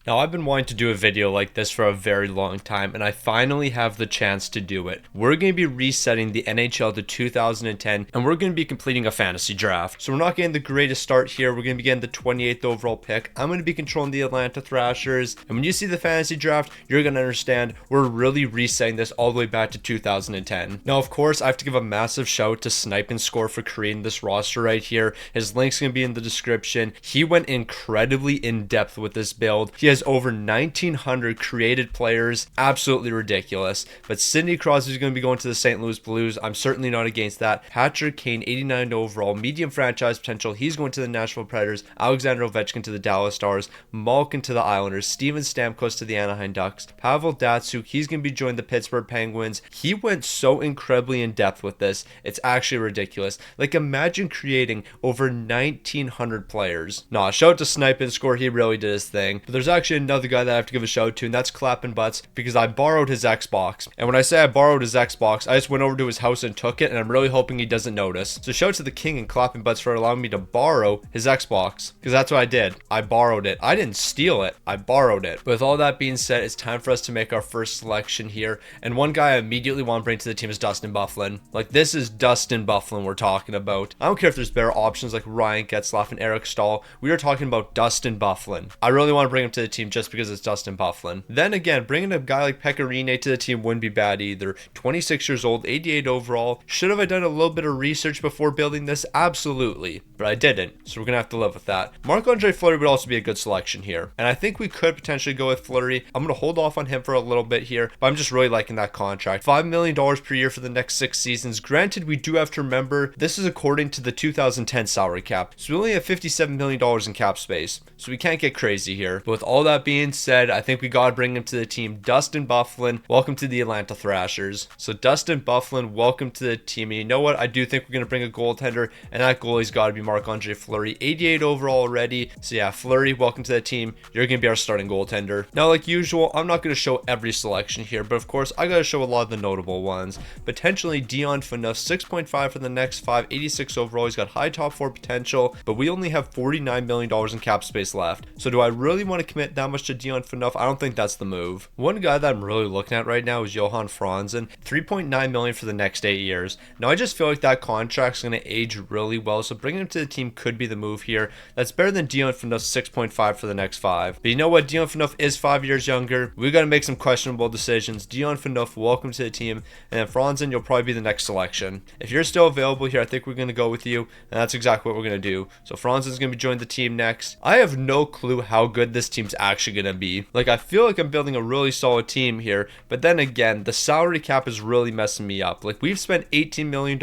Now, I've been wanting to do a video like this for a very long time, and I finally have the chance to do it. We're going to be resetting the NHL to 2010, and we're going to be completing a fantasy draft. So we're not getting the greatest start here. We're going to be getting the 28th overall pick. I'm going to be controlling the Atlanta Thrashers, and when you see the fantasy draft, you're going to understand we're really resetting this all the way back to 2010. Now, of course, I have to give a massive shout to Snipe and Score for creating this roster right here. His link's going to be in the description. He went incredibly in depth with this build. He has over 1,900 created players. Absolutely ridiculous. But Sidney Crosby is going to be going to the St. Louis Blues. I'm certainly not against that. Patrick Kane, 89 overall, medium franchise potential. He's going to the Nashville Predators. Alexander Ovechkin to the Dallas Stars. Malkin to the Islanders. Steven Stamkos to the Anaheim Ducks. Pavel Datsyuk, he's going to be joining the Pittsburgh Penguins. He went so incredibly in depth with this. It's actually ridiculous. Like, imagine creating over 1,900 players. Nah, shout out to Snipe and Score. He really did his thing. But there's actually another guy that I have to give a shout out to, and that's Clappin' Butts, because I borrowed his Xbox. And when I say I borrowed his Xbox, I just went over to his house and took it, and I'm really hoping he doesn't notice. So shout out to the king and Clappin' Butts for allowing me to borrow his Xbox, because that's what I did. I borrowed it. I didn't steal it. I borrowed it. But with all that being said, it's time for us to make our first selection here. And one guy I immediately want to bring to the team is Dustin Byfuglien. Like, this is Dustin Byfuglien we're talking about. I don't care if there's better options like Ryan Getzlaf and Eric Stahl. We are talking about Dustin Byfuglien. I really want to bring him to the team just because it's Dustin Byfuglien. Then again, bringing a guy like Pecorine to the team wouldn't be bad either. 26 years old, 88 overall. Should have I done a little bit of research before building this? Absolutely. But I didn't, so we're going to have to live with that. Marc-Andre Fleury would also be a good selection here. And I think we could potentially go with Fleury. I'm going to hold off on him for a little bit here, but I'm just really liking that contract. $5 million per year for the next 6 seasons. Granted, we do have to remember, this is according to the 2010 salary cap. So we only have $57 million in cap space. So we can't get crazy here. But with all that being said, I think we got to bring him to the team. Dustin Byfuglien, welcome to the Atlanta Thrashers. So Dustin Byfuglien, welcome to the team. And you know what? I do think we're going to bring a goaltender, and that goalie's got to be Marc-Andre Fleury. 88 overall already. So yeah, Fleury, welcome to the team. You're going to be our starting goaltender. Now, like usual, I'm not going to show every selection here, but of course, I got to show a lot of the notable ones. Potentially Dion Phaneuf, 6.5 for the next 5, 86 overall. He's got high top 4 potential, but we only have $49 million in cap space left. So do I really want to commit that much to Dion Phaneuf? I don't think that's the move. One guy that I'm really looking at right now is Johan Franzen, $3.9 million for the next 8 years. Now, I just feel like that contract's going to age really well, so bringing him to the team could be the move here. That's better than Dion Phaneuf's 6.5 for the next 5. But you know what? Dion Phaneuf is 5 years younger. We got to make some questionable decisions. Dion Phaneuf, welcome to the team. And then Franzen, you'll probably be the next selection. If you're still available here, I think we're going to go with you, and that's exactly what we're going to do. So Franzen's going to be joining the team next. I have no clue how good this team's actually going to be. Like, I feel like I'm building a really solid team here, but then again, the salary cap is really messing me up. Like, we've spent $18 million,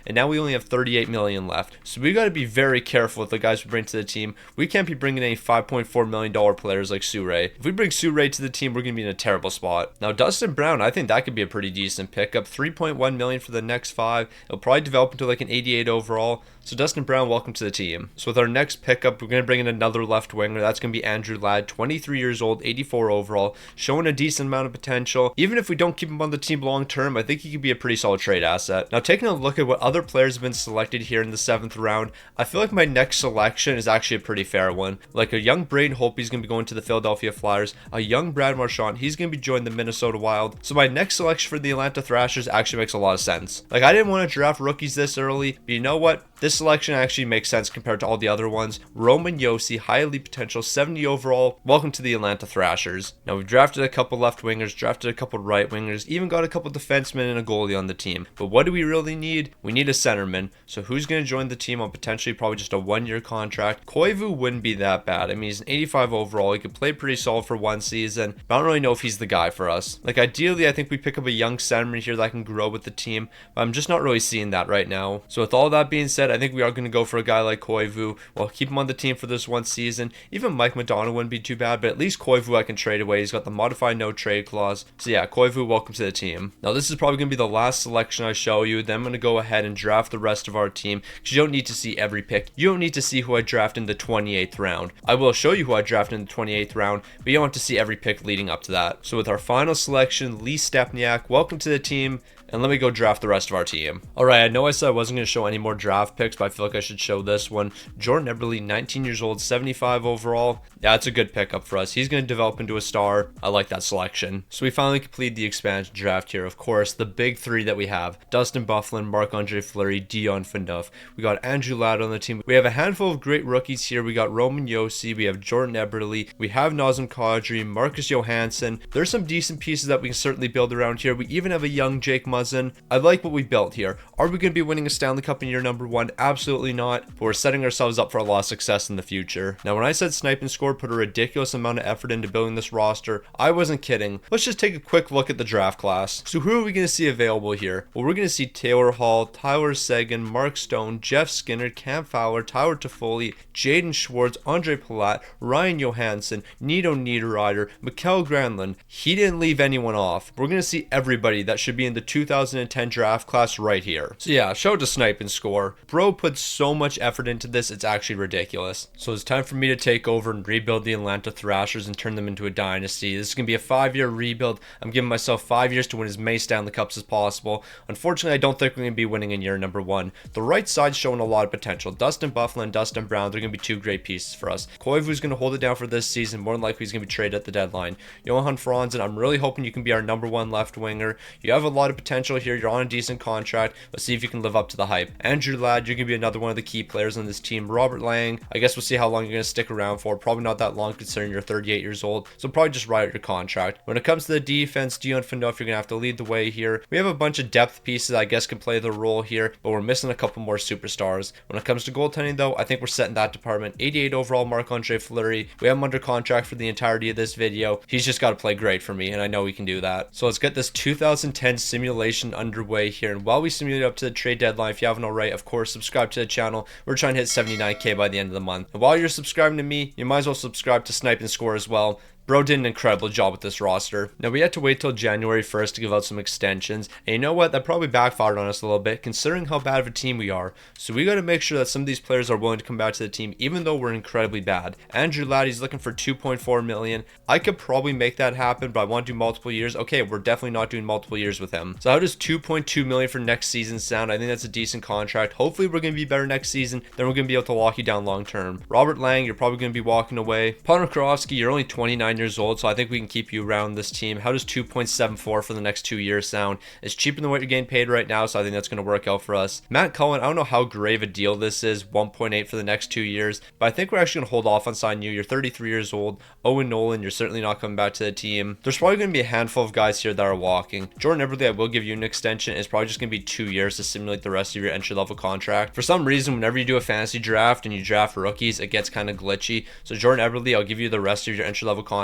and now we only have $38 million left. So we got to be very careful with the guys we bring to the team. We can't be bringing any $5.4 million players like Souray. If we bring Souray to the team, we're going to be in a terrible spot. Now, Dustin Brown, I think that could be a pretty decent pickup. $3.1 million for the next 5. It'll probably develop into like an 88 overall. So Dustin Brown, welcome to the team. So with our next pickup, we're going to bring in another left winger. That's going to be Andrew Ladd, 23 years old, 84 overall, showing a decent amount of potential. Even if we don't keep him on the team long term, I think he could be a pretty solid trade asset. Now, taking a look at what other players have been selected here in the 7th round, I feel like my next selection is actually a pretty fair one. Like a young Braden Holtby is going to be going to the Philadelphia Flyers. A young Brad Marchand, he's going to be joining the Minnesota Wild. So my next selection for the Atlanta Thrashers actually makes a lot of sense. Like, I didn't want to draft rookies this early, but you know what? This selection actually makes sense compared to all the other ones. Roman Josi, highly potential, 70 overall. Welcome to the Atlanta Thrashers. Now, we've drafted a couple left wingers, drafted a couple right wingers, even got a couple defensemen and a goalie on the team. But what do we really need? We need a centerman. So who's going to join the team on potentially probably just a 1-year contract? Koivu wouldn't be that bad. I mean, he's an 85 overall. He could play pretty solid for 1 season, but I don't really know if he's the guy for us. Like, ideally, I think we pick up a young centerman here that can grow with the team, but I'm just not really seeing that right now. So with all that being said, I think we are going to go for a guy like Koivu. We'll keep him on the team for this 1 season. Even Mike Madonna wouldn't be too bad, but at least Koivu I can trade away. He's got the modified no trade clause. So yeah, Koivu, welcome to the team. Now, this is probably going to be the last selection I show you. Then I'm going to go ahead and draft the rest of our team, because you don't need to see every pick. You don't need to see who I draft in the 28th round. I will show you who I draft in the 28th round, but you don't have to see every pick leading up to that. So with our final selection, Lee Stepniak, welcome to the team. and let me go draft the rest of our team. All right, I know I said I wasn't going to show any more draft picks, but I feel like I should show this one. Jordan Eberle, 19 years old, 75 overall. Yeah, it's a good pickup for us. He's going to develop into a star. I like that selection. So we finally completed the expansion draft here. Of course, the big three that we have: Dustin Byfuglien, Marc-Andre Fleury, Dion Phaneuf. We got Andrew Ladd on the team. We have a handful of great rookies here. We got Roman Josi. We have Jordan Eberle. We have Nazem Kadri, Marcus Johansson. There's some decent pieces that we can certainly build around here. We even have a young Jake Muzzin. I like what we built here. Are we going to be winning a Stanley Cup in year number one? Absolutely not. But we're setting ourselves up for a lot of success in the future. Now, when I said Snipe and Score put a ridiculous amount of effort into building this roster, I wasn't kidding. Let's just take a quick look at the draft class. So who are we going to see available here? Well, we're going to see Taylor Hall, Tyler Seguin, Mark Stone, Jeff Skinner, Cam Fowler, Tyler Toffoli, Jaden Schwartz, Andre Palat, Ryan Johansson, Nito Niederreiter, Mikael Granlund. He didn't leave anyone off. We're going to see everybody that should be in the 2010 draft class right here. So yeah, show to Snipe and Score. Bro put so much effort into this, it's actually ridiculous. So it's time for me to take over and rebuild the Atlanta Thrashers and turn them into a dynasty. This is going to be a 5-year rebuild. I'm giving myself 5 years to win as many Stanley Cups as possible. Unfortunately, I don't think we're going to be winning in year number one. The right side's showing a lot of potential. Dustin Byfuglien and Dustin Brown, they're going to be two great pieces for us. Koivu's going to hold it down for this season. More than likely, he's going to be traded at the deadline. Johan Franzen, I'm really hoping you can be our number one left winger. You have a lot of potential here. You're on a decent contract. Let's see if you can live up to the hype. Andrew Ladd, you're going to be another one of the key players on this team. Robert Lang, I guess we'll see how long you're going to stick around for. Probably not that long considering you're 38 years old. So probably just ride out your contract. When it comes to the defense, Dion Phaneuf, you're going to have to lead the way here. We have a bunch of depth pieces I guess can play the role here, but we're missing a couple more superstars. When it comes to goaltending though, I think we're set in that department. 88 overall Marc-Andre Fleury. We have him under contract for the entirety of this video. He's just got to play great for me, and I know we can do that. So let's get this 2010 simulation underway here. And while we simulate up to the trade deadline, if you haven't already, of course, subscribe to the channel. We're trying to hit 79k by the end of the month. And while you're subscribing to me, you might as well subscribe to Snipe and Score as well. Bro did an incredible job with this roster. Now, we had to wait till January 1st to give out some extensions. And you know what? That probably backfired on us a little bit, considering how bad of a team we are. So we got to make sure that some of these players are willing to come back to the team, even though we're incredibly bad. Andrew Ladd, he's looking for 2.4 million. I could probably make that happen, but I want to do multiple years. Okay, we're definitely not doing multiple years with him. So how does 2.2 million for next season sound? I think that's a decent contract. Hopefully, we're going to be better next season. Then we're going to be able to lock you down long term. Robert Lang, you're probably going to be walking away. Connor Krofsky, you're only 29 years old, so I think we can keep you around this team. How does 2.74 for the next 2 years sound? It's cheaper than what you're getting paid right now, so I think that's going to work out for us. Matt Cullen, I don't know how grave a deal this is, 1.8 for the next 2 years, but I think we're actually going to hold off on signing you. You're 33 years old. Owen Nolan, you're certainly not coming back to the team. There's probably going to be a handful of guys here that are walking. Jordan Eberle, I will give you an extension. It's probably just going to be 2 years to simulate the rest of your entry-level contract. For some reason, whenever you do a fantasy draft and you draft rookies, it gets kind of glitchy. So Jordan Eberle, I'll give you the rest of your entry-level contract.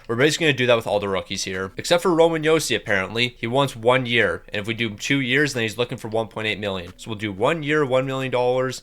We're basically going to do that with all the rookies here, except for Roman Josi. Apparently he wants 1 year, and if we do 2 years, then he's looking for 1.8 million. So we'll do 1 year, $1 million.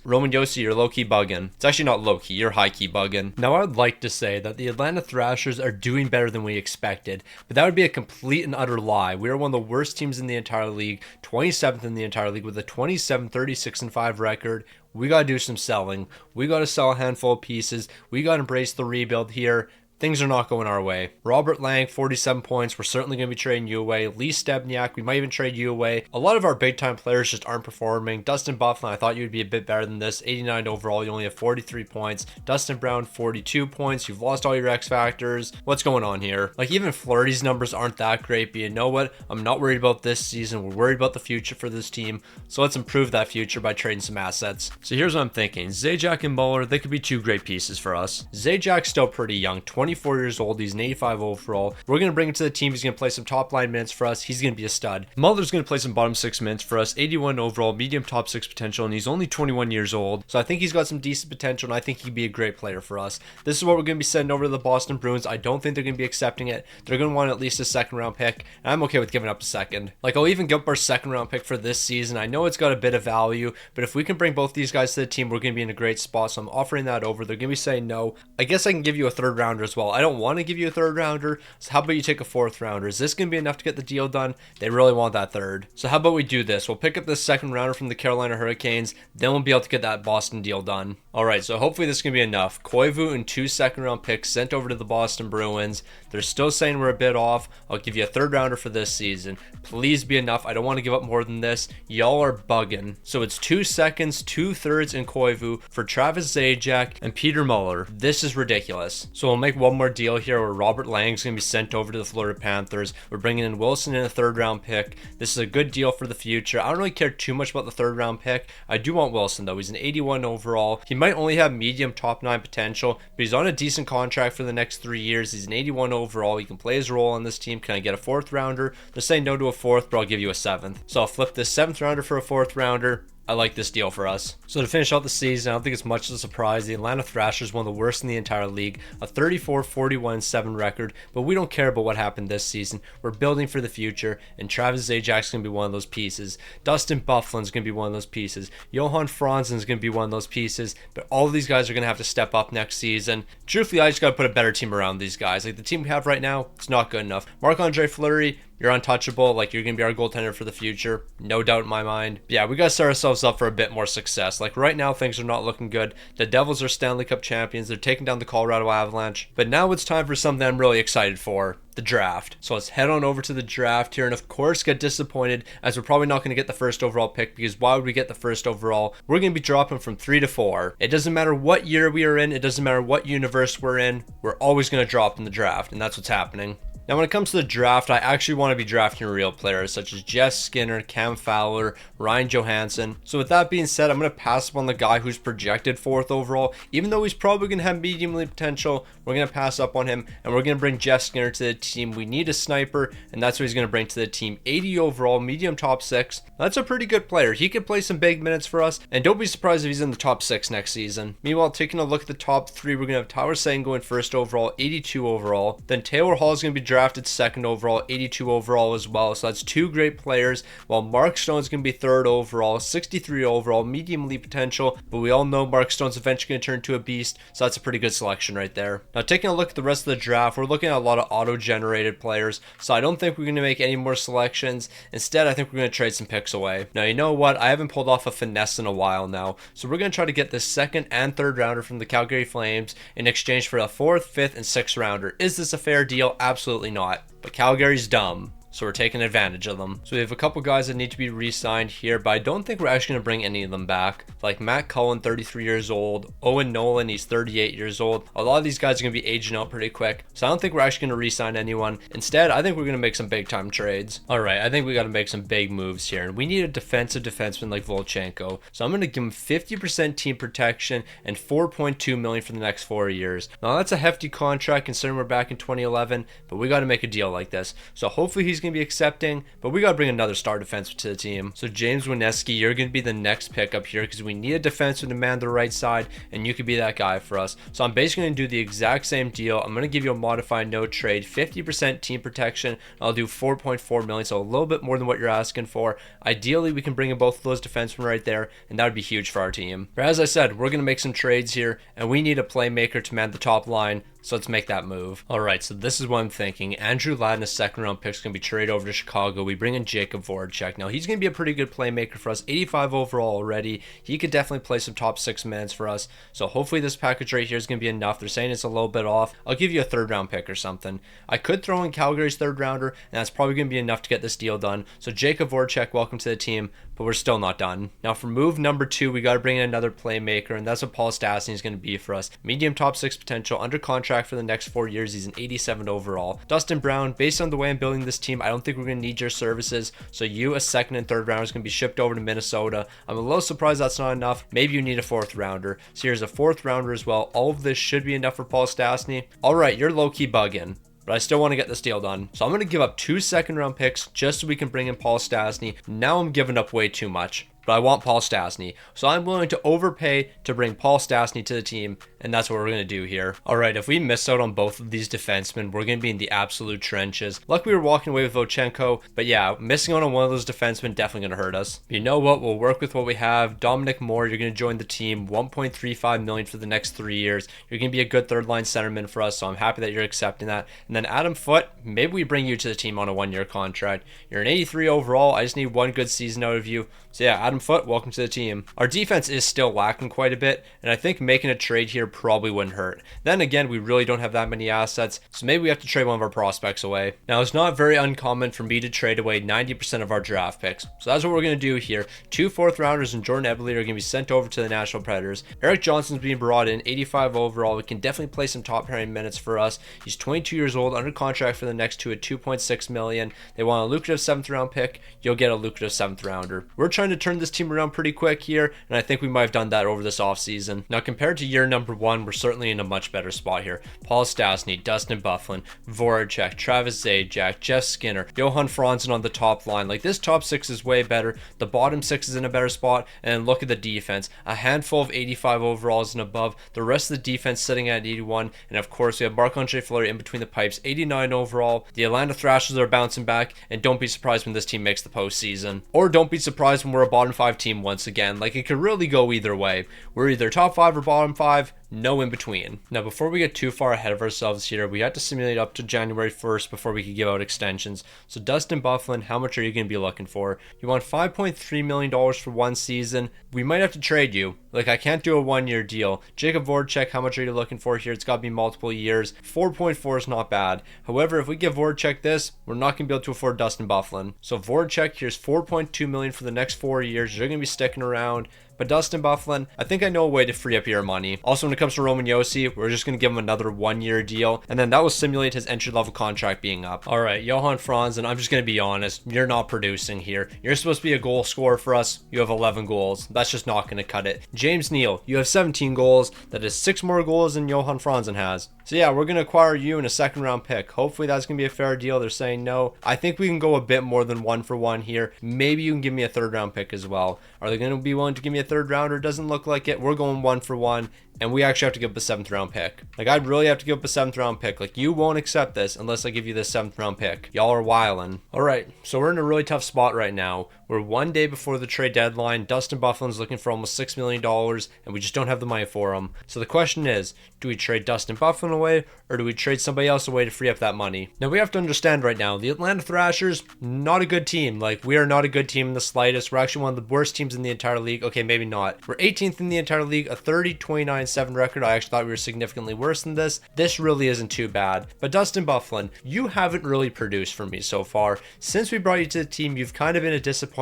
Roman Josi, you're low-key bugging. It's actually not low-key, you're high-key bugging. Now, I would like to say that the Atlanta Thrashers are doing better than we expected, but that would be a complete and utter lie. We are one of the worst teams in the entire league, 27th in the entire league with a 27-36-5 record. We got to do some selling. We got to sell a handful of pieces. We got to embrace the rebuild here. Things are not going our way. Robert Lang, 47 points. We're certainly going to be trading you away. Lee Stebniak, we might even trade you away. A lot of our big-time players just aren't performing. Dustin Byfuglien, I thought you would be a bit better than this. 89 overall, you only have 43 points. Dustin Brown, 42 points. You've lost all your X factors. What's going on here? Like, even Fleury's numbers aren't that great, but you know what? I'm not worried about this season. We're worried about the future for this team. So let's improve that future by trading some assets. So here's what I'm thinking. Zajac and Muller, they could be two great pieces for us. Zajac's still pretty young, 24 years old. He's an 85 overall. We're going to bring him to the team. He's going to play some top line minutes for us. He's going to be a stud. Muller's going to play some bottom 6 minutes for us. 81 overall, medium top 6 potential, and he's only 21 years old. So I think he's got some decent potential, and I think he'd be a great player for us. This is what we're going to be sending over to the Boston Bruins. I don't think they're going to be accepting it. They're going to want at least a second round pick, and I'm okay with giving up a second. Like, I'll even give up our second round pick for this season. I know it's got a bit of value, but if we can bring both these guys to the team, we're going to be in a great spot. So I'm offering that over. They're going to be saying no. I guess I can give you a third rounder as well well, I don't want to give you a third rounder, so how about you take a fourth rounder? Is this going to be enough to get the deal done? They really want that third. So how about we do this? We'll pick up this second rounder from the Carolina Hurricanes, then we'll be able to get that Boston deal done. Alright, so hopefully this can be enough. Koivu and 2 second-round picks sent over to the Boston Bruins. They're still saying we're a bit off. I'll give you a third rounder for this season. Please be enough. I don't want to give up more than this. Y'all are bugging. So it's 2 seconds, 2 thirds in Koivu for Travis Zajac and Peter Muller. This is ridiculous. So we'll make one more deal here where Robert Lang's going to be sent over to the Florida Panthers. We're bringing in Wilson in a third-round pick. This is a good deal for the future. I don't really care too much about the third-round pick. I do want Wilson, though. He's an 81 overall. He might only have medium top 9 potential, but he's on a decent contract for the next 3 years. He's an 81 overall. He can play his role on this team. Can I get a fourth rounder? They're saying no to a fourth, but I'll give you a seventh. So I'll flip this 7th rounder for a fourth rounder. I like this deal for us. So to finish out the season, I don't think it's much of a surprise. The Atlanta Thrashers, one of the worst in the entire league, a 34-41-7 record, but we don't care about what happened this season. We're building for the future, and Travis Zajac's going to be one of those pieces. Dustin Byfuglien's going to be one of those pieces. Johan Franzen's going to be one of those pieces, but all of these guys are going to have to step up next season. Truthfully, I just got to put a better team around these guys. Like the team we have right now, it's not good enough. Marc-Andre Fleury, you're untouchable. Like, you're going to be our goaltender for the future. No doubt in my mind. But yeah, we got to set ourselves up for a bit more success. Like, right now, things are not looking good. The Devils are Stanley Cup champions. They're taking down the Colorado Avalanche. But now it's time for something I'm really excited for. The draft. So let's head on over to the draft here, and of course get disappointed as we're probably not going to get the first overall pick, because why would we get the first overall? We're going to be dropping from 3 to 4. It doesn't matter what year we are in. It doesn't matter what universe we're in. We're always going to drop in the draft, and that's what's happening. Now, when it comes to the draft, I actually want to be drafting real players such as Jeff Skinner, Cam Fowler, Ryan Johansson. So with that being said, I'm going to pass up on the guy who's projected 4th overall. Even though he's probably going to have medium elite potential, we're going to pass up on him, and we're going to bring Jeff Skinner to the team. We need a sniper, and that's what he's going to bring to the team. 80 overall, medium top 6. That's a pretty good player. He could play some big minutes for us, and don't be surprised if he's in the top 6 next season. Meanwhile, taking a look at the top 3, we're going to have Tyler Seguin going 1st overall, 82 overall. Then Taylor Hall is going to be drafted 2nd overall, 82 overall as well. So that's 2 great players, while Mark Stone's going to be 3rd overall, 63 overall, medium elite potential, but we all know Mark Stone's eventually going to turn into a beast, so that's a pretty good selection right there. Now, taking a look at the rest of the draft, we're looking at a lot of auto-generated players, so I don't think we're going to make any more selections. Instead, I think we're going to trade some picks away. Now, you know what? I haven't pulled off a finesse in a while now, so we're going to try to get the 2nd and 3rd rounder from the Calgary Flames in exchange for a 4th, 5th, and 6th rounder. Is this a fair deal? Absolutely not. But Calgary's dumb, so we're taking advantage of them. So we have a couple guys that need to be re-signed here, but I don't think we're actually going to bring any of them back. Like Matt Cullen, 33 years old. Owen Nolan, he's 38 years old. A lot of these guys are going to be aging out pretty quick, so I don't think we're actually going to re-sign anyone. Instead, I think we're going to make some big-time trades. Alright, I think we got to make some big moves here, and we need a defensive defenseman like Volchenko. So I'm going to give him 50% team protection and $4.2 million for the next 4 years. Now, that's a hefty contract considering we're back in 2011, but we got to make a deal like this. So hopefully he's going to be accepting, but we got to bring another star defenseman to the team. So James Wineski, you're going to be the next pickup here because we need a defenseman to man the right side, and you could be that guy for us. So I'm basically going to do the exact same deal. I'm going to give you a modified no trade, 50% team protection. I'll do 4.4 million, so a little bit more than what you're asking for. Ideally, we can bring in both of those defensemen right there, and that would be huge for our team. But as I said, we're going to make some trades here, and we need a playmaker to man the top line. So let's make that move. Alright, so this is what I'm thinking. Andrew Ladden, a 2nd round pick, is going to be traded over to Chicago. We bring in Jacob Voracek. Now, he's going to be a pretty good playmaker for us. 85 overall already. He could definitely play some top 6 minutes for us. So hopefully this package right here is going to be enough. They're saying it's a little bit off. I'll give you a 3rd round pick or something. I could throw in Calgary's 3rd rounder, and that's probably going to be enough to get this deal done. So Jacob Voracek, welcome to the team, but we're still not done. Now, for move number 2, we got to bring in another playmaker, and that's what Paul Stastny is going to be for us. Medium top 6 potential, under contract for the next 4 years. He's an 87 overall. Dustin Brown, based on the way I'm building this team, I don't think we're going to need your services. So you, a 2nd and 3rd rounder, is going to be shipped over to Minnesota. I'm a little surprised that's not enough. Maybe you need a 4th rounder. So here's a 4th rounder as well. All of this should be enough for Paul Stastny. All right, you're low-key bugging, but I still want to get this deal done. So I'm going to give up 2 2nd round picks just so we can bring in Paul Stastny. Now I'm giving up way too much. but I want Paul Stastny. So I'm willing to overpay to bring Paul Stastny to the team, and that's what we're going to do here. All right, if we miss out on both of these defensemen, we're going to be in the absolute trenches. Luckily, we're walking away with Vochenko, but yeah, missing out on one of those defensemen definitely going to hurt us. But you know what? We'll work with what we have. Dominic Moore, you're going to join the team, $1.35 million for the next 3 years. You're going to be a good third-line centerman for us, so I'm happy that you're accepting that. And then Adam Foote, maybe we bring you to the team on a 1-year contract. You're an 83 overall. I just need one good season out of you. So yeah, Adam Foote, welcome to the team. Our defense is still lacking quite a bit, and I think making a trade here probably wouldn't hurt. Then again, we really don't have that many assets, so maybe we have to trade one of our prospects away. Now, it's not very uncommon for me to trade away 90% of our draft picks, so that's what we're going to do here. 2 4th-rounders and Jordan Eberle are going to be sent over to the Nashville Predators. Eric Johnson's being brought in, 85 overall. He can definitely play some top-pairing minutes for us. He's 22 years old, under contract for the next 2 at $2.6 million. They want a lucrative 7th-round pick. You'll get a lucrative 7th-rounder. We're trying to turn this team around pretty quick here, and I think we might have done that over this offseason. Now, compared to year number 1, we're certainly in a much better spot here. Paul Stastny, Dustin Byfuglien, Voracek, Travis Zajac, Jeff Skinner, Johan Franzen on the top line. Like, this top 6 is way better. The bottom 6 is in a better spot, and look at the defense. A handful of 85 overalls and above. The rest of the defense sitting at 81, and of course we have Marc-Andre Fleury in between the pipes, 89 overall. The Atlanta Thrashers are bouncing back, and don't be surprised when this team makes the postseason. Or don't be surprised when we're a bottom 5 team once again. Like, it could really go either way. We're either top 5 or bottom 5. No in between. Now, before we get too far ahead of ourselves here, we had to simulate up to January 1st before we could give out extensions. So Dustin Byfuglien, how much are you going to be looking for? You want $5.3 million for 1 season. We might have to trade you. Like, I can't do a 1-year deal. Jacob Voracek, how much are you looking for here? It's got to be multiple years. 4.4 is not bad. However, if we give Voracek this, we're not going to be able to afford Dustin Byfuglien. So Voracek, here's $4.2 million for the next 4 years. You're going to be sticking around. But Dustin Byfuglien, I think I know a way to free up your money. Also, when it comes to Roman Josi, we're just going to give him another 1-year deal, and then that will simulate his entry-level contract being up. All right, Johan Franzen, I'm just going to be honest. You're not producing here. You're supposed to be a goal scorer for us. You have 11 goals. That's just not going to cut it. James Neal, you have 17 goals. That is 6 more goals than Johan Franzen has. So yeah, we're going to acquire you in a 2nd-round pick. Hopefully that's going to be a fair deal. They're saying no. I think we can go a bit more than 1 for 1 here. Maybe you can give me a 3rd-round pick as well. Are they going to be willing to give me a 3rd rounder? Doesn't look like it. We're going 1 for 1. And we actually have to give up a 7th-round pick. Like, I'd really have to give up a 7th-round pick. Like, you won't accept this unless I give you this 7th-round pick. Y'all are wildin'. All right, so we're in a really tough spot right now. We're 1 day before the trade deadline. Dustin Byfuglien's looking for almost $6 million, and we just don't have the money for him. So the question is, do we trade Dustin Byfuglien away, or do we trade somebody else away to free up that money? Now, we have to understand right now, the Atlanta Thrashers, not a good team. Like, we are not a good team in the slightest. We're actually one of the worst teams in the entire league. Okay, maybe not. We're 18th in the entire league, a 30-29-7 record. I actually thought we were significantly worse than this. This really isn't too bad. But Dustin Byfuglien, you haven't really produced for me so far. Since we brought you to the team, you've kind of been a disappointment.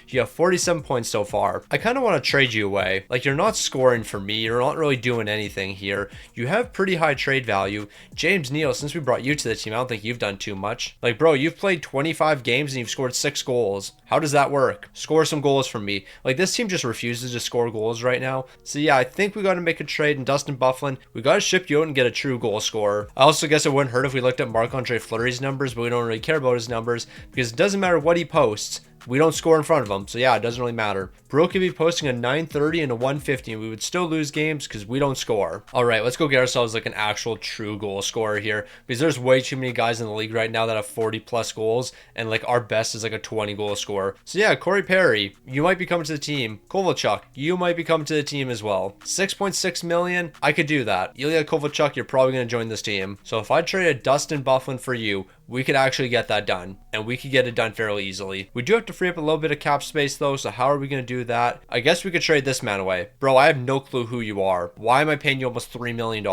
You have 47 points so far. I kind of want to trade you away. Like, you're not scoring for me. You're not really doing anything here. You have pretty high trade value. James Neal, since we brought you to the team, I don't think you've done too much. Like, bro, you've played 25 games and you've scored 6 goals. How does that work? Score some goals from me. Like, this team just refuses to score goals right now. So yeah, I think we got to make a trade, and Dustin Byfuglien, we got to ship you out and get a true goal scorer. I also guess it wouldn't hurt if we looked at Marc-Andre Fleury's numbers, but we don't really care about his numbers because it doesn't matter what he posts. We don't score in front of him, so yeah, it doesn't really matter. Bro could be posting a 930 and a 150, and we would still lose games because we don't score. All right, let's go get ourselves like an actual true goal scorer here, because there's way too many guys in the league right now that have 40 plus goals, and like our best is like a 20 goal scorer. So yeah, Corey Perry, you might be coming to the team. Kovalchuk, you might be coming to the team as well. 6.6 million, I could do that. Ilya Kovalchuk, you're probably going to join this team. So if I traded Dustin Byfuglien for you, we could actually get that done, and we could get it done fairly easily. We do have to free up a little bit of cap space though, so how are we going to do that? I guess we could trade this man away. Bro, I have no clue who you are. Why am I paying you almost $3 million?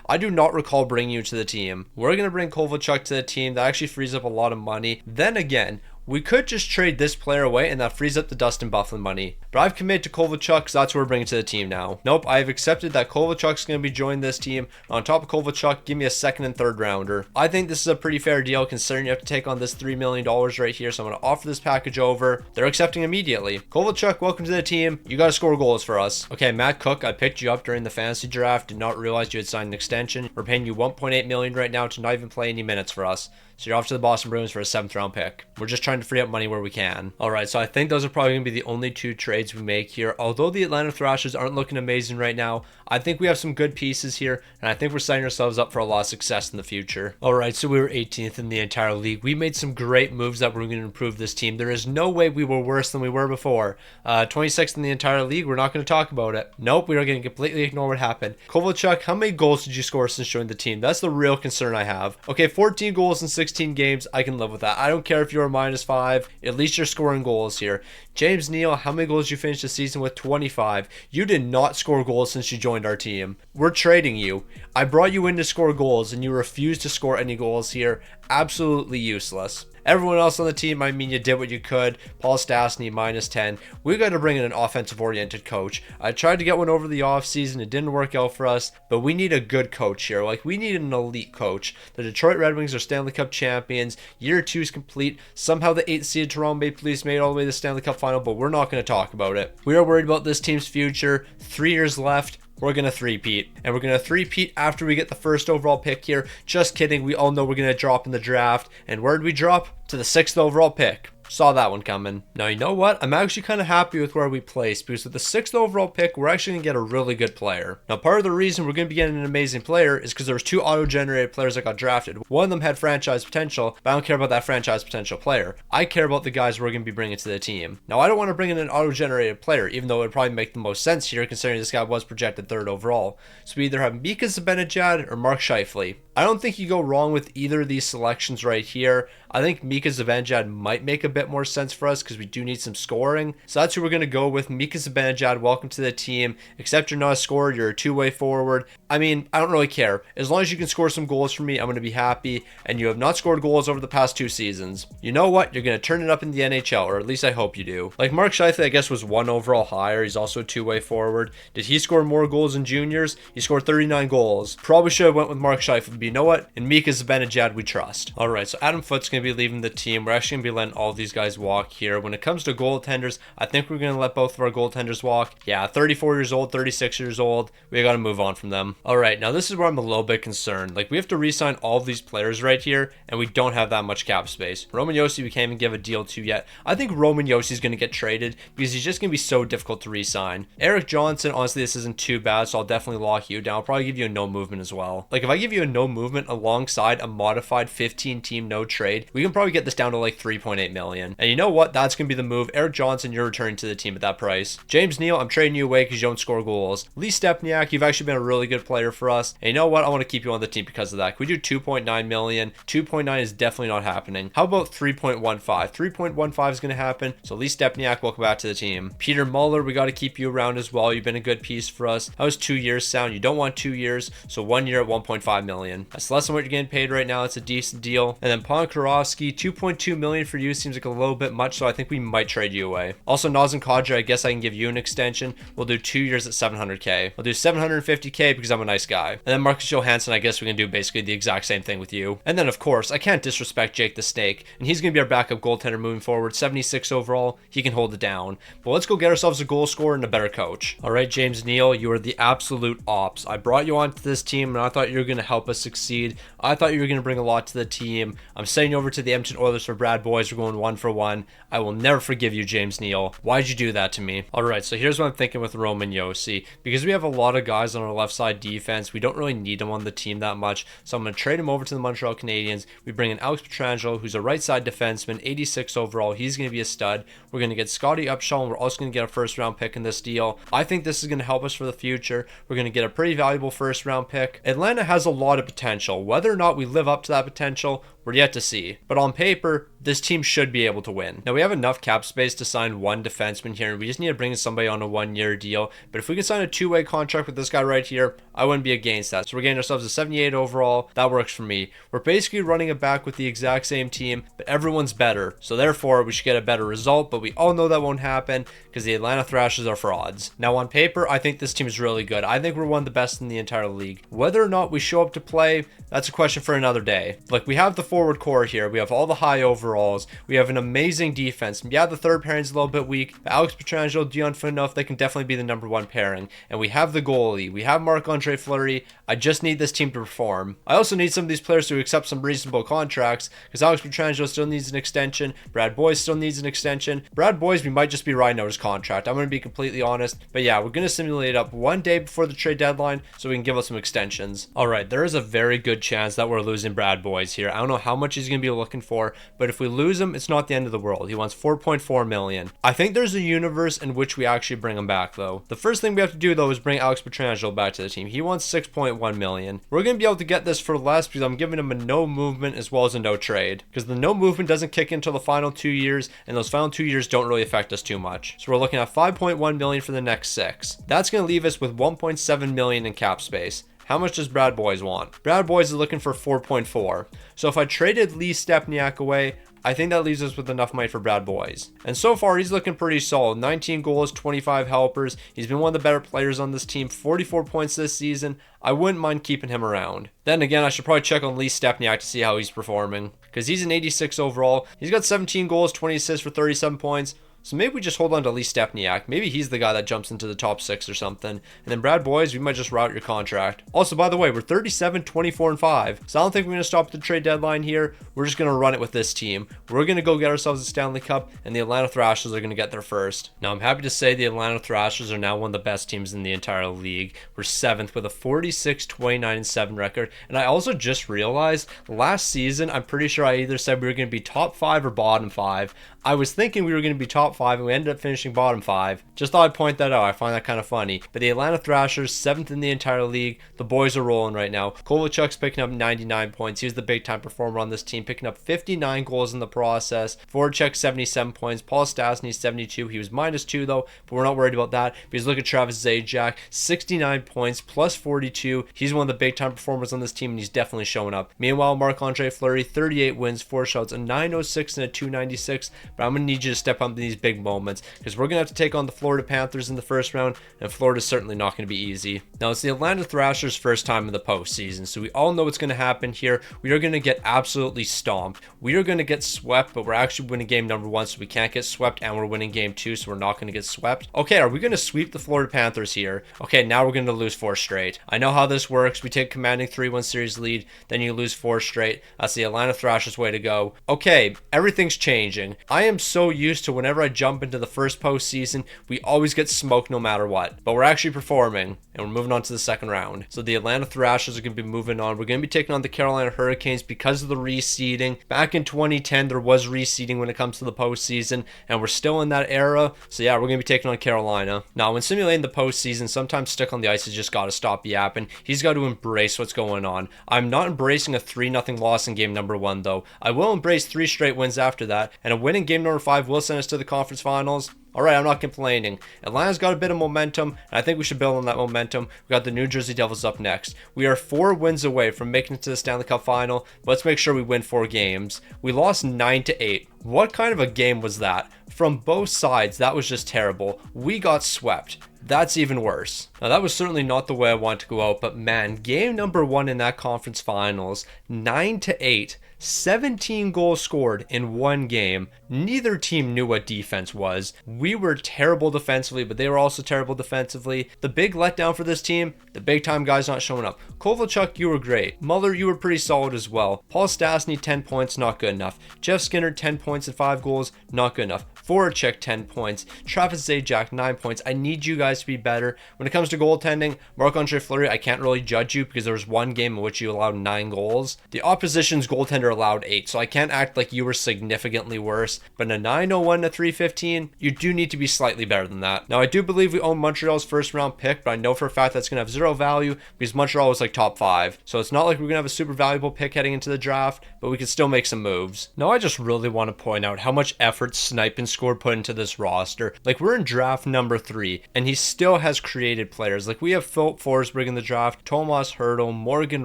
I do not recall bringing you to the team. We're going to bring Kovalchuk to the team. That actually frees up a lot of money. Then again, we could just trade this player away, and that frees up the Dustin Byfuglien money. But I've committed to Kovalchuk, so that's what we're bringing to the team now. Nope, I've accepted that Kovalchuk's going to be joining this team. On top of Kovalchuk, give me a 2nd and 3rd rounder. I think this is a pretty fair deal considering you have to take on this $3 million right here, so I'm going to offer this package over. They're accepting immediately. Kovalchuk, welcome to the team. You got to score goals for us. Okay, Matt Cook, I picked you up during the fantasy draft. Did not realize you had signed an extension. We're paying you $1.8 million right now to not even play any minutes for us. So you're off to the Boston Bruins for a 7th round pick. We're just trying trying to free up money where we can. All right, so I think those are probably going to be the only 2 trades we make here. Although the Atlanta Thrashers aren't looking amazing right now, I think we have some good pieces here, and I think we're setting ourselves up for a lot of success in the future. All right, so we were 18th in the entire league. We made some great moves that were going to improve this team. There is no way we were worse than we were before. 26th in the entire league, we're not going to talk about it. Nope, we are going to completely ignore what happened. Kovalchuk, how many goals did you score since joining the team? That's the real concern I have. Okay, 14 goals in 16 games, I can live with that. I don't care if you're -5, at least you're scoring goals here. James Neal, how many goals did you finish the season with? 25. You did not score goals since you joined our team. We're trading you. I brought you in to score goals and you refused to score any goals here. Absolutely useless. Everyone else on the team, I mean, you did what you could. Paul Stastny, -10. We got to bring in an offensive-oriented coach. I tried to get one over the offseason. It didn't work out for us, but we need a good coach here. Like, we need an elite coach. The Detroit Red Wings are Stanley Cup champions. Year 2 is complete. Somehow the 8th-seeded Toronto Maple Leafs made it all the way to the Stanley Cup final, but we're not going to talk about it. We are worried about this team's future. 3 years left. We're going to three-peat. And we're going to three-peat after we get the first overall pick here. Just kidding. We all know we're going to drop in the draft. And where did we drop? To the 6th overall pick. Saw that one coming. Now, you know what? I'm actually kind of happy with where we placed, because with the 6th overall pick, we're actually going to get a really good player. Now, part of the reason we're going to be getting an amazing player is because there was 2 auto-generated players that got drafted. One of them had franchise potential, but I don't care about that franchise potential player. I care about the guys we're going to be bringing to the team. Now, I don't want to bring in an auto-generated player, even though it would probably make the most sense here, considering this guy was projected 3rd overall. So we either have Mika Zibanejad or Mark Scheifele. I don't think you go wrong with either of these selections right here. I think Mika Zibanejad might make a bit more sense for us because we do need some scoring. So that's who we're going to go with. Mika Zibanejad, welcome to the team. Except you're not a scorer, you're a 2-way forward. I mean, I don't really care. As long as you can score some goals for me, I'm going to be happy. And you have not scored goals over the past 2 seasons. You know what? You're going to turn it up in the NHL, or at least I hope you do. Like Mark Scheifele, I guess, was 1 overall higher. He's also a 2-way forward. Did he score more goals in juniors? He scored 39 goals. Probably should have went with Mark Scheifele, but you know what? In Mika Zibanejad, we trust. All right, so Adam Foote's going to be leaving the team. We're actually going to be letting all these guys walk here. When it comes to goaltenders, I think we're going to let both of our goaltenders walk. Yeah, 34 years old, 36 years old. We got to move on from them. All right, now this is where I'm a little bit concerned. Like, we have to re-sign all of these players right here, and we don't have that much cap space. Roman Josi, we can't even give a deal to yet. I think Roman Josi is going to get traded because he's just going to be so difficult to re-sign. Eric Johnson, honestly, this isn't too bad, so I'll definitely lock you down. I'll probably give you a no movement as well. Like, if I give you a no movement alongside a modified 15-team no trade, we can probably get this down to like 3.8 million. And you know what? That's going to be the move. Eric Johnson, you're returning to the team at that price. James Neal, I'm trading you away because you don't score goals. Lee Stepniak, you've actually been a really good player for us. And you know what? I want to keep you on the team because of that. Can we do 2.9 million? 2.9 is definitely not happening. How about 3.15? 3.15 is going to happen. So Lee Stepniak, welcome back to the team. Peter Muller, we got to keep you around as well. You've been a good piece for us. How does 2 years sound? You don't want 2 years, so 1 year at 1.5 million. That's less than what you're getting paid right now. It's a decent deal. And then Ponkarovsky, 2.2 million for you seems like a little bit much, so I think we might trade you away. Also, Nazem Kadri, I guess I can give you an extension. We'll do 2 years at 700k. I'll do 750k because I'm a nice guy. And then Marcus Johansson, I guess we can do basically the exact same thing with you. And then, of course, I can't disrespect Jake the Snake, and he's going to be our backup goaltender moving forward. 76 overall, he can hold it down. But let's go get ourselves a goal scorer and a better coach. All right, James Neal, you are the absolute ops. I brought you onto this team, and I thought you were going to help us succeed. I thought you were going to bring a lot to the team. I'm sending you over to the Edmonton Oilers for Brad Boys. We're going 1-for-1. I will never forgive you, James Neal. Why'd you do that to me? All right, so here's what I'm thinking with Roman Josi. Because we have a lot of guys on our left side defense, we don't really need him on the team that much. So I'm going to trade him over to the Montreal Canadiens. We bring in Alex Pietrangelo, who's a right side defenseman, 86 overall. He's going to be a stud. We're going to get Scotty Upshaw, and we're also going to get a first round pick in this deal. I think this is going to help us for the future. We're going to get a pretty valuable first round pick. Atlanta has a lot of potential. Whether or not we live up to that potential, we're yet to see. But on paper, this team should be able to win. Now, we have enough cap space to sign one defenseman here, and we just need to bring in somebody on a 1-year deal. But if we can sign a 2-way contract with this guy right here, I wouldn't be against that. So we're getting ourselves a 78 overall. That works for me. We're basically running it back with the exact same team, but everyone's better. So therefore, we should get a better result, but we all know that won't happen because the Atlanta Thrashers are frauds. Now, on paper, I think this team is really good. I think we're one of the best in the entire league. Whether or not we show up to play, that's a question for another day. Like, we have the forward core here. We have all the high overall overalls. We have an amazing defense. Yeah, the third pairing's a little bit weak, but Alex Pietrangelo, Dion Phaneuf, they can definitely be the number one pairing. And we have the goalie. We have Marc-Andre Fleury. I just need this team to perform. I also need some of these players to accept some reasonable contracts, because Alex Pietrangelo still needs an extension. Brad Boyes still needs an extension. Brad Boyes, we might just be riding out his contract. I'm going to be completely honest. But yeah, we're going to simulate up one day before the trade deadline so we can give us some extensions. All right, there is a very good chance that we're losing Brad Boyes here. I don't know how much he's going to be looking for, but if we lose him, it's not the end of the world. He wants $4.4 million. I think there's a universe in which we actually bring him back, though. The first thing we have to do, though, is bring Alex Pietrangelo back to the team. He wants $6.1 million. We're going to be able to get this for less because I'm giving him a no movement as well as a no trade, because the no movement doesn't kick in until the final 2 years, and those final 2 years don't really affect us too much. So we're looking at $5.1 million for the next 6. That's going to leave us with $1.7 million in cap space. How much does Brad Boyes want? Brad Boyes is looking for 4.4. So if I traded Lee Stepniak away, I think that leaves us with enough money for Brad Boyes. And so far, he's looking pretty solid. 19 goals, 25 helpers. He's been one of the better players on this team. 44 points this season. I wouldn't mind keeping him around. Then again, I should probably check on Lee Stepniak to see how he's performing, because he's an 86 overall. He's got 17 goals, 20 assists for 37 points. So maybe we just hold on to Lee Stepniak. Maybe he's the guy that jumps into the top 6 or something. And then Brad Boyes, we might just route your contract. Also, by the way, we're 37, 24, and 5. So I don't think we're going to stop at the trade deadline here. We're just going to run it with this team. We're going to go get ourselves a Stanley Cup, and the Atlanta Thrashers are going to get there first. Now, I'm happy to say the Atlanta Thrashers are now one of the best teams in the entire league. We're 7th with a 46, 29, and 7 record. And I also just realized last season, I'm pretty sure I either said we were going to be top 5 or bottom 5. I was thinking we were going to be top 5, and we ended up finishing bottom 5. Just thought I'd point that out. I find that kind of funny. But the Atlanta Thrashers, 7th in the entire league. The boys are rolling right now. Kovalchuk's picking up 99 points. He was the big-time performer on this team, picking up 59 goals in the process. Voracek, 77 points. Paul Stastny, 72. He was -2, though, but we're not worried about that, because look at Travis Zajac, 69 points, plus 42. He's one of the big-time performers on this team, and he's definitely showing up. Meanwhile, Marc-Andre Fleury, 38 wins, 4 shots, a 906 and a 296. But I'm going to need you to step up in these big moments, because we're going to have to take on the Florida Panthers in the first round, and Florida's certainly not going to be easy. Now, it's the Atlanta Thrashers' first time in the postseason, so we all know what's going to happen here. We are going to get absolutely stomped. We are going to get swept, but we're actually winning game number 1, so we can't get swept, and we're winning game 2, so we're not going to get swept. Okay, are we going to sweep the Florida Panthers here? Okay, now we're going to lose 4 straight. I know how this works. We take commanding 3-1 series lead, then you lose 4 straight. That's the Atlanta Thrashers' way to go. Okay, everything's changing. I am so used to whenever I jump into the first postseason, we always get smoked no matter what. But we're actually performing, and we're moving on to the second round. So the Atlanta Thrashers are going to be moving on. We're going to be taking on the Carolina Hurricanes because of the reseeding. Back in 2010, there was reseeding when it comes to the postseason, and we're still in that era. So yeah, we're going to be taking on Carolina. Now, when simulating the postseason, sometimes Stick on the Ice has just got to stop yapping. He's got to embrace what's going on. I'm not embracing a 3-0 loss in game number 1, though. I will embrace 3 straight wins after that, and a win in game number 5 will send us to the conference finals. All right, I'm not complaining. Atlanta's got a bit of momentum, and I think we should build on that momentum. We got the New Jersey Devils up next. We are 4 wins away from making it to the Stanley Cup final, but let's make sure we win 4 games. We lost 9-8. What kind of a game was that? From both sides, that was just terrible. We got swept. That's even worse. Now, that was certainly not the way I want to go out, but man, game number 1 in that conference finals, 9-8. 17 goals scored in 1 game. Neither team knew what defense was. We were terrible defensively, but they were also terrible defensively. The big letdown for this team, the big time guys not showing up. Kovalchuk, you were great. Muller, you were pretty solid as well. Paul Stastny, 10 points, not good enough. Jeff Skinner, 10 points and 5 goals, not good enough. Voracek, 10 points. Travis Zajac, 9 points. I need you guys to be better. When it comes to goaltending, Marc-Andre Fleury, I can't really judge you because there was 1 game in which you allowed 9 goals. The opposition's goaltender allowed 8, so I can't act like you were significantly worse. But in a 901 to 315, you do need to be slightly better than that. Now, I do believe we own Montreal's first round pick, but I know for a fact that's going to have 0 value because Montreal was like top 5. So it's not like we're going to have a super valuable pick heading into the draft, but we could still make some moves. Now, I just really want to point out how much effort Snipe and Score put into this roster. Like, we're in draft number 3, and he still has created players. Like, we have Philip Forsberg in the draft, Tomas Hertl, Morgan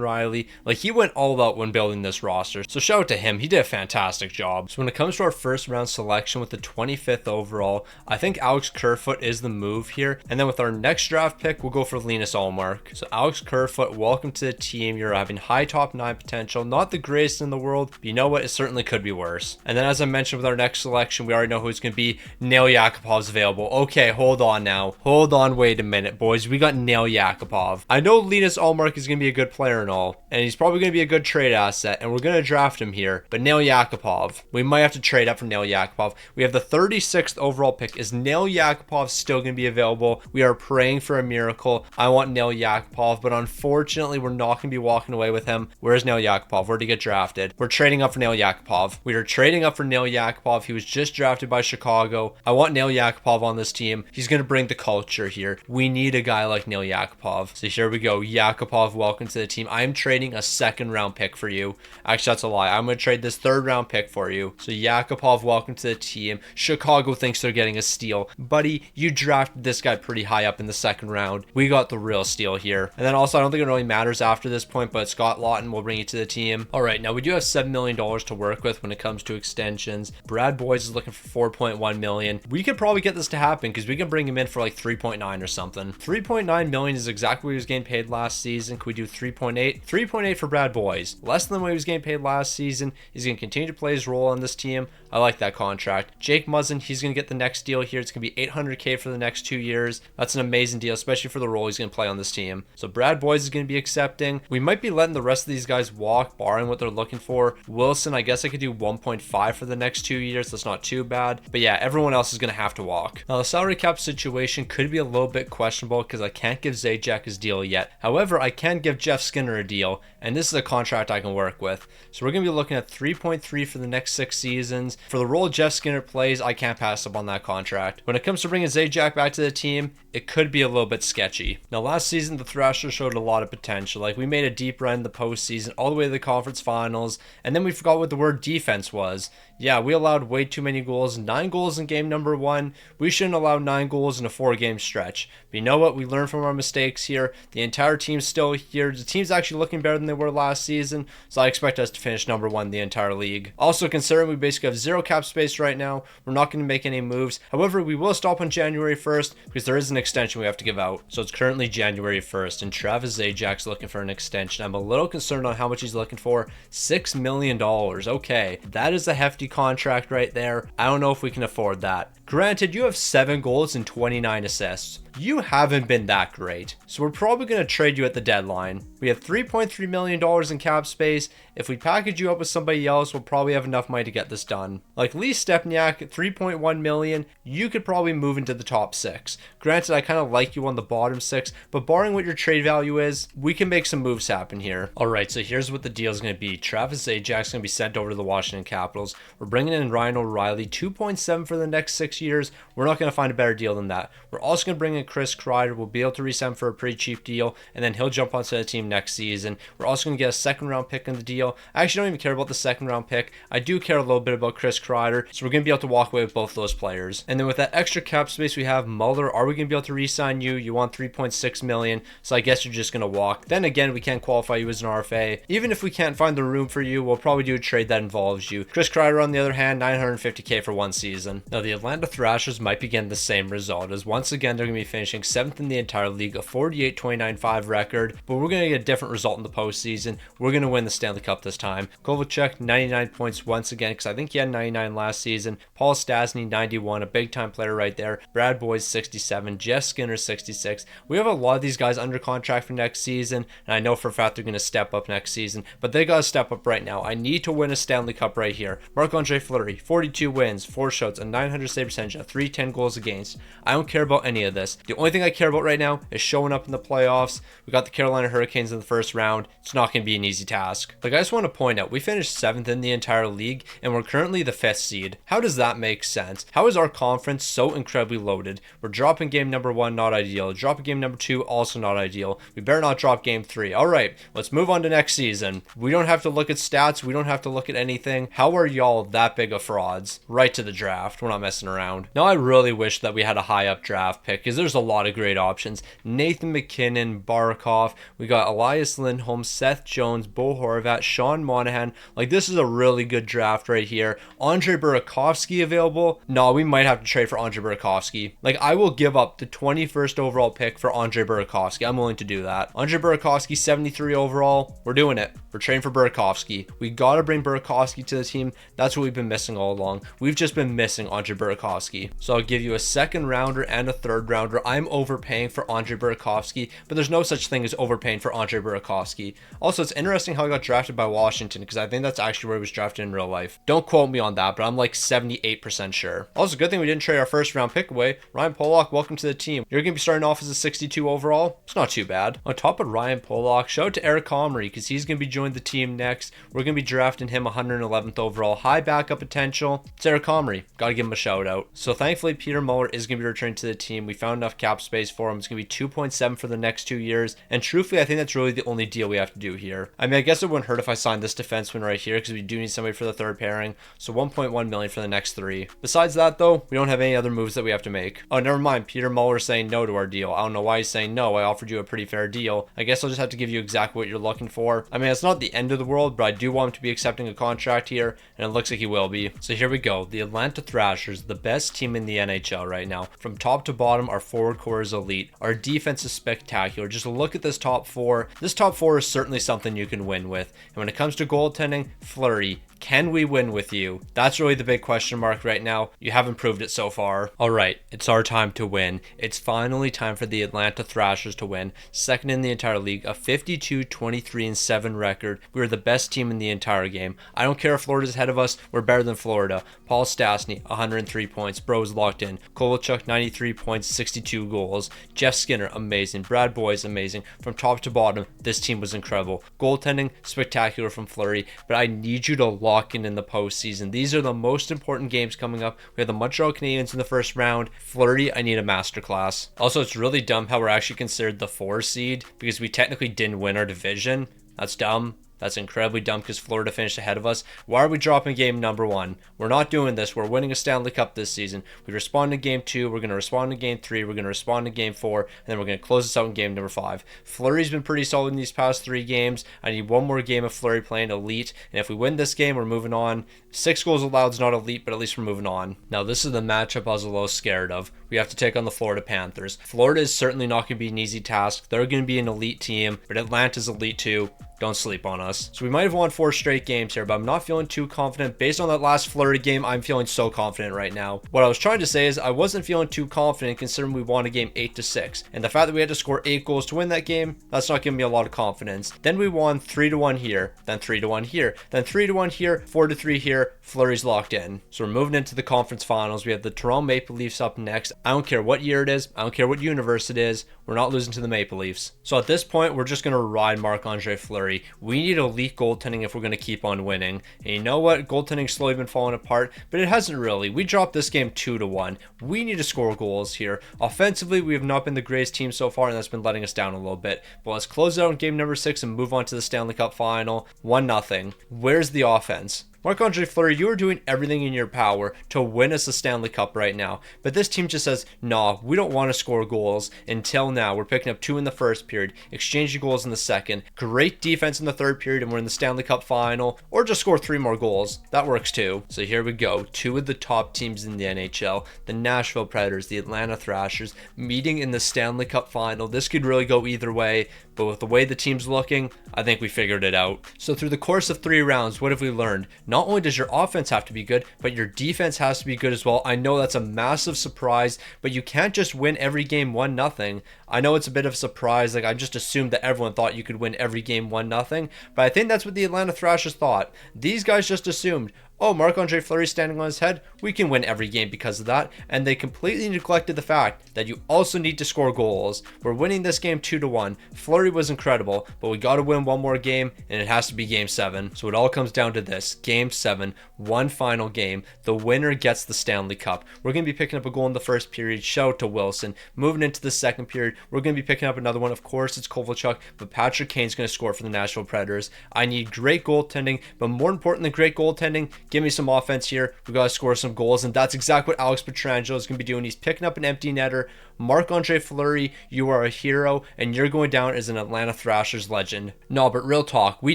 Riley. Like, he went all out when building this roster. So shout out to him. He did a fantastic job. So when it comes to our first round selection with the 25th overall, I think Alex Kerfoot is the move here. And then with our next draft pick, we'll go for Linus Ullmark. So Alex Kerfoot, welcome to the team. You're having high top 9 potential. Not the greatest in the world, but you know what? It certainly could be worse. And then as I mentioned with our next selection, we already know who's going to be. Nail Yakupov's available. Okay, hold on now. Hold on, wait a minute, boys. We got Nail Yakupov. I know Linus Ullmark is going to be a good player and all, and he's probably going to be a good trade asset, and we're going to draft him here. But Nail Yakupov, we might have to trade up for Nail Yakupov. We have the 36th overall pick. Is Nail Yakupov still going to be available? We are praying for a miracle. I want Nail Yakupov, but unfortunately, we're not going to be walking away with him. Where's Nail Yakupov? Where'd he get drafted? We're trading up for Nail Yakupov. We are trading up for Nail Yakupov. He was just drafted by Chicago. I want Nail Yakupov on this team. He's going to bring the culture here. We need a guy like Nail Yakupov. So here we go. Yakupov, welcome to the team. I am trading a second round pick for you. Actually, that's a lie. I'm going to trade this third round pick for you. So Yakupov, welcome to the team. Chicago thinks they're getting a steal. Buddy, you drafted this guy pretty high up in the second round. We got the real steal here. And then also, I don't think it really matters after this point, but Scott Lawton will bring you to the team. All right, now we do have $7 million to work with when it comes to extensions. Brad Boyes is looking for $4.1 million. We could probably get this to happen because we can bring him in for like 3.9 or something. 3.9 million is exactly what he was getting paid last season. Could we do 3.8? 3.8 for Brad Boyes. Less than what he was getting paid last season. He's going to continue to play his role on this team. I like that contract. Jake Muzzin, he's going to get the next deal here. It's going to be $800K for the next 2 years. That's an amazing deal, especially for the role he's going to play on this team. So Brad Boyes is going to be accepting. We might be letting the rest of these guys walk, barring what they're looking for. Wilson, I guess I could do 1.5 for the next 2 years. That's not too bad. But yeah, everyone else is going to have to walk. Now, the salary cap situation could be a little bit questionable because I can't give Zajac his deal yet. However, I can give Jeff Skinner a deal, and this is a contract I can work with. So we're going to be looking at 3.3 for the next 6 seasons. For the role Jeff Skinner plays, I can't pass up on that contract. When it comes to bringing Zajac back to the team, it could be a little bit sketchy. Now, last season, the Thrashers showed a lot of potential. Like, we made a deep run in the postseason, all the way to the conference finals, and then we forgot what the word defense was. Yeah, we allowed way too many goals. 9 goals in game number 1. We shouldn't allow 9 goals in a 4-game stretch. But you know what? We learned from our mistakes here. The entire team's still here. The team's actually looking better than they were last season, so I expect us to finish number 1 in the entire league. Also, considering we basically have 0 cap space right now, we're not going to make any moves. However, we will stop on January 1st because there is an extension we have to give out. So it's currently January 1st, and Travis Zajac's looking for an extension. I'm a little concerned on how much he's looking for. $6 million. Okay, that is a hefty contract right there. I don't know if we can afford that. Granted, you have 7 goals and 29 assists. You haven't been that great. So we're probably going to trade you at the deadline. We have $3.3 million in cap space. If we package you up with somebody else, we'll probably have enough money to get this done. Like Lee Stepniak at $3.1 million, you could probably move into the top 6. Granted, I kind of like you on the bottom 6, but barring what your trade value is, we can make some moves happen here. All right, so here's what the deal is going to be. Travis Zajac's going to be sent over to the Washington Capitals. We're bringing in Ryan O'Reilly, 2.7 for the next 6 years. We're not going to find a better deal than that. We're also going to bring in Chris Kreider. We'll be able to re-sign for a pretty cheap deal, and then he'll jump onto the team next season. We're also going to get a second round pick in the deal. I actually don't even care about the second round pick. I do care a little bit about Chris Kreider, so we're going to be able to walk away with both those players. And then with that extra cap space we have, Muller, are we going to be able to re-sign you? You want $3.6 million, so I guess you're just going to walk. Then again, we can't qualify you as an RFA. Even if we can't find the room for you, we'll probably do a trade that involves you. Chris Kreider, on the other hand, $950K for 1 season. Now, the Atlanta Thrashers might be getting the same result, as once again, they're going to be finishing 7th in the entire league, a 48-29-5 record, but we're going to get a different result in the postseason. We're going to win the Stanley Cup this time. Kovalchuk, 99 points once again, because I think he had 99 last season. Paul Stastny, 91, a big-time player right there. Brad Boyes, 67. Jeff Skinner, 66. We have a lot of these guys under contract for next season, and I know for a fact they're going to step up next season, but they got to step up right now. I need to win a Stanley Cup right here. Marc-Andre Fleury, 42 wins, 4 shots, a 900 save percentage, a 310 goals against. I don't care about any of this. The only thing I care about right now is showing up in the playoffs. We got the Carolina Hurricanes in the first round. It's not going to be an easy task. Like, I just want to point out, we finished 7th in the entire league, and we're currently the 5th seed. How does that make sense? How is our conference so incredibly loaded? We're dropping game number 1, not ideal. Dropping game number 2, also not ideal. We better not drop game 3. All right, let's move on to next season. We don't have to look at stats. We don't have to look at anything. How are y'all that big of frauds? Right to the draft. We're not messing around. Now, I really wish that we had a high up draft pick, because there's just a lot of great options. Nathan McKinnon, Barkov, we got Elias Lindholm, Seth Jones, Bo Horvat, Sean Monahan. Like, this is a really good draft right here. Andre Burakovsky available? No, we might have to trade for Andre Burakovsky. Like, I will give up the 21st overall pick for Andre Burakovsky. I'm willing to do that. Andre Burakovsky, 73 overall. We're doing it. We're trading for Burakovsky. We got to bring Burakovsky to the team. That's what we've been missing all along. We've just been missing Andre Burakovsky. So I'll give you a second rounder and a third rounder. I'm overpaying for Andre Burakovsky, but there's no such thing as overpaying for Andre Burakovsky. Also, it's interesting how he got drafted by Washington, because I think that's actually where he was drafted in real life. Don't quote me on that, but I'm like 78% sure. Also, good thing we didn't trade our first round pick away. Ryan Pollock, welcome to the team. You're going to be starting off as a 62 overall. It's not too bad. On top of Ryan Pollock, shout out to Eric Comrie, because he's going to be joining the team next. We're going to be drafting him 111th overall. High backup potential. It's Eric Comrie. Got to give him a shout out. So thankfully, Peter Muller is going to be returning to the team. We found enough cap space for him. It's going to be 2.7 for the next 2 years. And truthfully, I think that's really the only deal we have to do here. I mean, I guess it wouldn't hurt if I signed this defenseman right here, because we do need somebody for the third pairing. So 1.1 million for the next 3. Besides that, though, we don't have any other moves that we have to make. Oh, never mind. Peter Muller saying no to our deal. I don't know why he's saying no. I offered you a pretty fair deal. I guess I'll just have to give you exactly what you're looking for. I mean, it's not the end of the world, but I do want him to be accepting a contract here, and it looks like he will be. So here we go. The Atlanta Thrashers, the best team in the NHL right now. From top to bottom, our forward core is elite. Our defense is spectacular. Just look at this top 4. This top 4 is certainly something you can win with. And when it comes to goaltending, Fleury, can we win with you? That's really the big question mark right now. You haven't proved it so far. All right, it's our time to win. It's finally time for the Atlanta Thrashers to win. Second in the entire league, a 52-23-7 record. We're the best team in the entire game. I don't care if Florida's ahead of us. We're better than Florida. Paul Stastny, 103 points. Bro's locked in. Kovalchuk, 93 points, 62 goals. Jeff Skinner, amazing. Brad Boyes, amazing. From top to bottom, this team was incredible. Goaltending, spectacular from Fleury, but I need you to lock in the postseason. These are the most important games coming up. We have the Montreal Canadiens in the first round. Fleury, I need a masterclass. Also, it's really dumb how we're actually considered the 4 seed, because we technically didn't win our division. That's dumb. That's incredibly dumb, because Florida finished ahead of us. Why are we dropping game number 1? We're not doing this. We're winning a Stanley Cup this season. We respond to game 2. We're going to respond to game 3. We're going to respond to game 4. And then we're going to close this out in game number 5. Fleury's been pretty solid in these past 3 games. I need one more game of Fleury playing elite. And if we win this game, we're moving on. 6 goals allowed is not elite, but at least we're moving on. Now, this is the matchup I was a little scared of. We have to take on the Florida Panthers. Florida is certainly not going to be an easy task. They're going to be an elite team, but Atlanta's elite too. Don't sleep on us. So we might have won 4 straight games here, but I'm not feeling too confident. Based on that last Fleury game, I'm feeling so confident right now. What I was trying to say is I wasn't feeling too confident considering we won a game 8-6. And the fact that we had to score 8 goals to win that game, that's not giving me a lot of confidence. Then we won 3-1 here, then 3-1 here, then 3-1 here, 4-3 here. Fleury's locked in. So we're moving into the conference finals. We have the Toronto Maple Leafs up next. I don't care what year it is. I don't care what universe it is. We're not losing to the Maple Leafs. So at this point, we're just going to ride Marc-Andre Fleury. We need elite goaltending if we're going to keep on winning. And you know what? Goaltending's slowly been falling apart, but it hasn't really. We dropped this game 2-1. We need to score goals here. Offensively, we have not been the greatest team so far, and that's been letting us down a little bit. But let's close out in game number 6 and move on to the Stanley Cup final. 1-0. Where's the offense? Marc-Andre Fleury, you are doing everything in your power to win us a Stanley Cup right now. But this team just says, nah, we don't want to score goals. Until now, we're picking up 2 in the first period, exchanging goals in the second. Great defense in the third period, and we're in the Stanley Cup final. Or just score 3 more goals. That works too. So here we go. 2 of the top teams in the NHL, the Nashville Predators, the Atlanta Thrashers, meeting in the Stanley Cup final. This could really go either way, but with the way the team's looking, I think we figured it out. So through the course of 3 rounds, what have we learned? Not only does your offense have to be good, but your defense has to be good as well. I know that's a massive surprise, but you can't just win every game 1-0. I know it's a bit of a surprise. Like, I just assumed that everyone thought you could win every game 1-0, but I think that's what the Atlanta Thrashers thought. These guys just assumed, oh, Marc-Andre Fleury standing on his head, we can win every game because of that. And they completely neglected the fact that you also need to score goals. We're winning this game 2-1. Fleury was incredible, but we got to win one more game, and it has to be game 7. So it all comes down to this. Game 7, one final game. The winner gets the Stanley Cup. We're going to be picking up a goal in the first period. Shout out to Wilson. Moving into the second period, we're going to be picking up another one. Of course, it's Kovalchuk, but Patrick Kane's going to score for the Nashville Predators. I need great goaltending, but more important than great goaltending, give me some offense here. We got to score some goals. And that's exactly what Alex Pietrangelo is going to be doing. He's picking up an empty netter. Marc-Andre Fleury, you are a hero, and you're going down as an Atlanta Thrashers legend. No, but real talk, we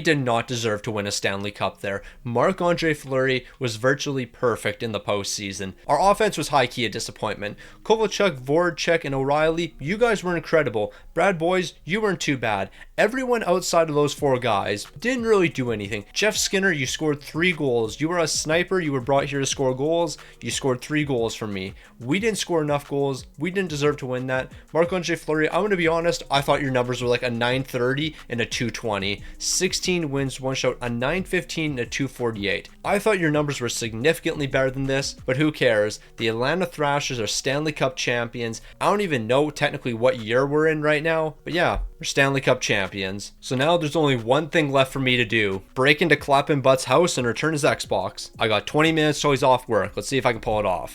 did not deserve to win a Stanley Cup there. Marc-Andre Fleury was virtually perfect in the postseason. Our offense was high-key a disappointment. Kovalchuk, Voracek, and O'Reilly, you guys were incredible. Brad Boys, you weren't too bad. Everyone outside of those 4 guys didn't really do anything. Jeff Skinner, you scored 3 goals. You were a sniper. You were brought here to score goals. You scored 3 goals for me. We didn't score enough goals. We didn't deserve to win that. Marc-Andre Fleury, I'm going to be honest, I thought your numbers were like a 930 and a 220. 16 wins, 1 shutout, a 915 and a 248. I thought your numbers were significantly better than this, but who cares? The Atlanta Thrashers are Stanley Cup champions. I don't even know technically what year we're in right now, but yeah, we're Stanley Cup champions. So now there's only one thing left for me to do. Break into Clappin' Butt's house and return his Xbox. I got 20 minutes till he's off work. Let's see if I can pull it off.